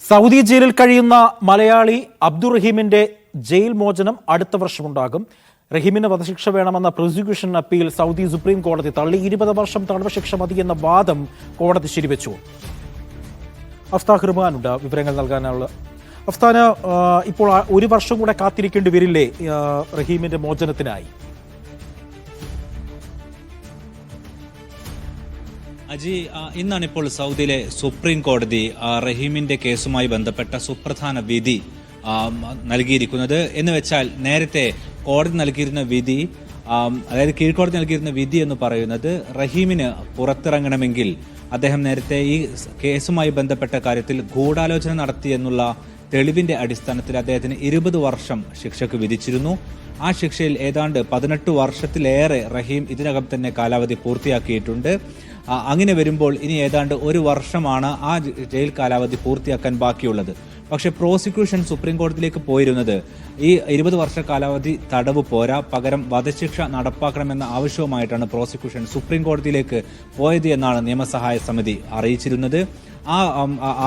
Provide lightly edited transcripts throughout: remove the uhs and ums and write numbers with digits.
Saudi ജയിലിൽ കഴിയുന്ന Malayali Abdul റഹീമിന്റെ jail മോചനം അടുത്ത വർഷമുണ്ടാകും. റഹീമിന് വധശിക്ഷ വേണമെന്ന പ്രോസിക്യൂഷൻ അപ്പീൽ സൗദി സുപ്രീം കോടതി തള്ളി. 20 വർഷം തടവ് ശിക്ഷ മതിയെന്ന വാദം കോടതി ശരിവെച്ചു. അഫ്താഖ് റുമാനുണ്ട് വിവരങ്ങൾ നൽകാനുള്ള. അഫ്താന്, ഇപ്പോൾ 1 വർഷം കൂടെ കാത്തിരിക്കേണ്ടി വരില്ലേ റഹീമിന്റെ മോചനത്തിനായി? അജി, ഇന്നാണ് ഇപ്പോൾ സൗദിയിലെ സുപ്രീം കോടതി റഹീമിന്റെ കേസുമായി ബന്ധപ്പെട്ട സുപ്രധാന വിധി നൽകിയിരിക്കുന്നത്. എന്ന് വെച്ചാൽ നേരത്തെ കോടതി നൽകിയിരുന്ന വിധി, അതായത് കീഴ്ക്കോടതി നൽകിയിരുന്ന വിധി എന്ന് പറയുന്നത് റഹീമിന് പുറത്തിറങ്ങണമെങ്കിൽ അദ്ദേഹം നേരത്തെ ഈ കേസുമായി ബന്ധപ്പെട്ട കാര്യത്തിൽ ഗൂഢാലോചന നടത്തി എന്നുള്ള തെളിവിന്റെ അടിസ്ഥാനത്തിൽ അദ്ദേഹത്തിന് 20 വർഷം ശിക്ഷയ്ക്ക് വിധിച്ചിരുന്നു. ആ ശിക്ഷയിൽ ഏതാണ്ട് 18 വർഷത്തിലേറെ റഹീം ഇതിനകം തന്നെ കാലാവധി പൂർത്തിയാക്കിയിട്ടുണ്ട്. അങ്ങനെ വരുമ്പോൾ ഇനി ഏതാണ്ട് 1 വർഷമാണ് ആ ജയിൽ കാലാവധി പൂർത്തിയാക്കാൻ ബാക്കിയുള്ളത്. പക്ഷേ പ്രോസിക്യൂഷൻ സുപ്രീം കോടതിയിലേക്ക് പോയിരുന്നത് ഈ 20 വർഷ കാലാവധി തടവ് പോരാ, പകരം വധശിക്ഷ നടപ്പാക്കണമെന്ന ആവശ്യവുമായിട്ടാണ് പ്രോസിക്യൂഷൻ സുപ്രീം കോടതിയിലേക്ക് പോയത് എന്നാണ് നിയമസഹായ സമിതി അറിയിച്ചിരുന്നത്. ആ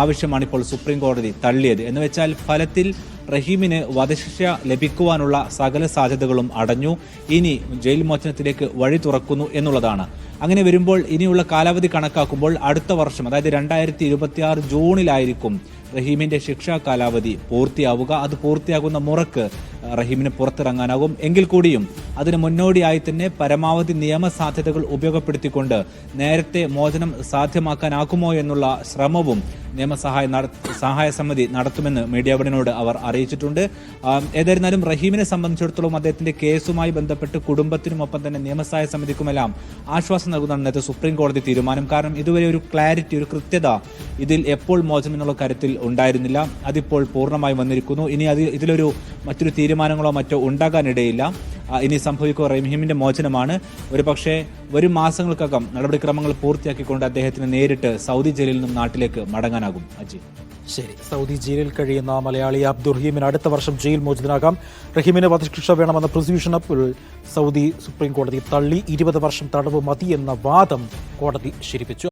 ആവശ്യമാണ് ഇപ്പോൾ സുപ്രീം കോടതി തള്ളിയത്. എന്ന് വെച്ചാൽ ഫലത്തിൽ റഹീമിന് വധശിക്ഷ ലഭിക്കുവാനുള്ള സകല സാധ്യതകളും അടഞ്ഞു. ഇനി ജയിൽ മോചനത്തിലേക്ക് വഴി തുറക്കുന്നു എന്നുള്ളതാണ്. അങ്ങനെ വരുമ്പോൾ ഇനിയുള്ള കാലാവധി കണക്കാക്കുമ്പോൾ അടുത്ത വർഷം, അതായത് 2026 ജൂണിലായിരിക്കും റഹീമിന്റെ ശിക്ഷാ കാലാവധി പൂർത്തിയാവുക. അത് പൂർത്തിയാകുന്ന മുറക്ക് റഹീമിന് പുറത്തിറങ്ങാനാകും. എങ്കിൽ കൂടിയും അതിന് മുന്നോടിയായി തന്നെ പരമാവധി നിയമ സാധ്യതകൾ ഉപയോഗപ്പെടുത്തിക്കൊണ്ട് നേരത്തെ മോചനം സാധ്യമാക്കാനാകുമോ എന്നുള്ള ശ്രമവും സഹായ സമിതി നടത്തുമെന്ന് മീഡിയ വണിനോട് അവർ അറിയിച്ചിട്ടുണ്ട്. ഏതായിരുന്നാലും റഹീമിനെ സംബന്ധിച്ചിടത്തോളം അദ്ദേഹത്തിന്റെ കേസുമായി ബന്ധപ്പെട്ട് കുടുംബത്തിനുമൊപ്പം തന്നെ നിയമസഹായ സമിതിക്കുമെല്ലാം ആശ്വാസം നൽകുന്നതാണ് നേരത്തെ സുപ്രീം കോടതി തീരുമാനം. കാരണം ഇതുവരെ ഒരു ക്ലാരിറ്റി, ഒരു കൃത്യത ഇതിൽ എപ്പോൾ മോചനം എന്നുള്ള കാര്യത്തിൽ ഉണ്ടായിരുന്നില്ല. അതിപ്പോൾ പൂർണ്ണമായി വന്നിരിക്കുന്നു. ഇനി ഇതിലൊരു മറ്റൊരു തീരുമാനങ്ങളോ മറ്റോ ഉണ്ടാകാനിടയില്ല. ഇനി സംഭവിക്കുക റഹീമിന്റെ മോചനമാണ്. ഒരുപക്ഷെ വരും മാസങ്ങൾക്കകം നടപടിക്രമങ്ങൾ പൂർത്തിയാക്കിക്കൊണ്ട് അദ്ദേഹത്തിന് നേരിട്ട് സൗദി ജയിലിൽ നിന്നും നാട്ടിലേക്ക് മടങ്ങാനാകും. അജി, ശരി. സൗദി ജയിലിൽ കഴിയുന്ന മലയാളി അബ്ദുൾ റഹീമിന് അടുത്ത വർഷം ജയിൽ മോചിതനാകാം. റഹീമിന് വധശിക്ഷ വേണമെന്ന പ്രോസിക്യൂഷൻ അപ്പീൽ സൗദി സുപ്രീം കോടതി തള്ളി. 20 വർഷം തടവ് മതിയെന്ന വാദം കോടതി ശരിവെച്ചു.